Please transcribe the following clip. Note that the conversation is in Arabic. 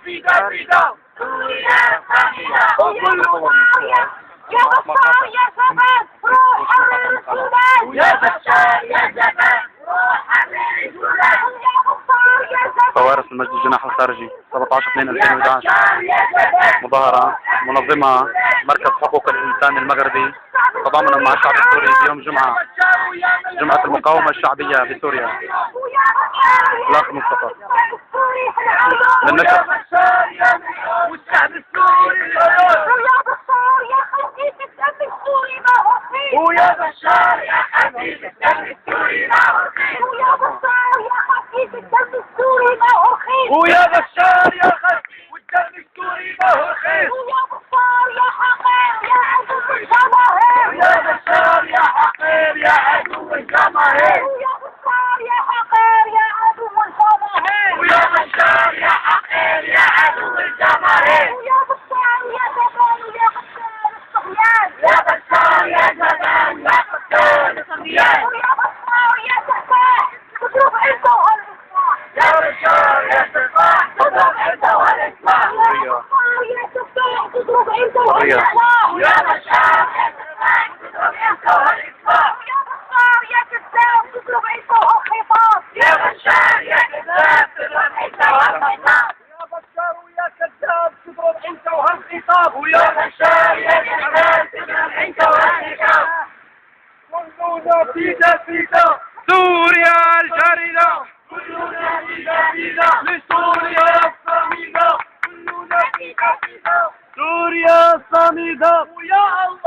فدا فدا سوريا صامدة وكل معايا يا بشار يا زمان روح حرر السودان يا بشار يا زمان روح حرر السودان يا بشار يا زمان. فوارس المجد الجناح الخارجي 17/2/2011 مظاهرة منظمة مركز حقوق الإنسان المغربي تضامنا مع الشعب السوري في يوم جمعة المقاومة الشعبية في سوريا. الأخ مصطفى للنشر. والشعب السوري ويا بشار يا خفيف الدم السوري ما هو فيه ويا بشار يا خفيف الدم السوري ما هو فيه ويا بشار يا خفيف الدم السوري ما هو فيه ويا بشار يا خفيف والدم السوري ما هو فيه ويا بشار يا حقير يا عدو الجماهير ويا بشار يا حقير يا عدو الجماهير ويا بشار يا حقير يا عدو الجماهير ويا بشار يا حقير يا عدو الجماهير ويا بشار يا زمان يا قتال الصبيان يا بشار يا زمان يا قتال الصبيان ويا بشار يا سفاح تضرب انت وهالاصلاح يا بشار يا سفاح تضرب انت وهالاصلاح يا بشار يا سفاح تضرب انت وهالاصلاح يا بشار يا سفاح تضرب انت وهالاصلاح يا بشار يا كذاب تضرب انت وهالخطاب يا بشار يا كذاب تضرب انت وهالخطاب يا بشار ويا كذاب تضرب انت وهالخطاب ويا بشار يا كذاب تضرب انت وهالخطاب كلنا فدا فدا سوريا الجارده كلنا فدا فدا لسوريا الصامدة كلنا فدا فدا سوريا الصامدة ويا الله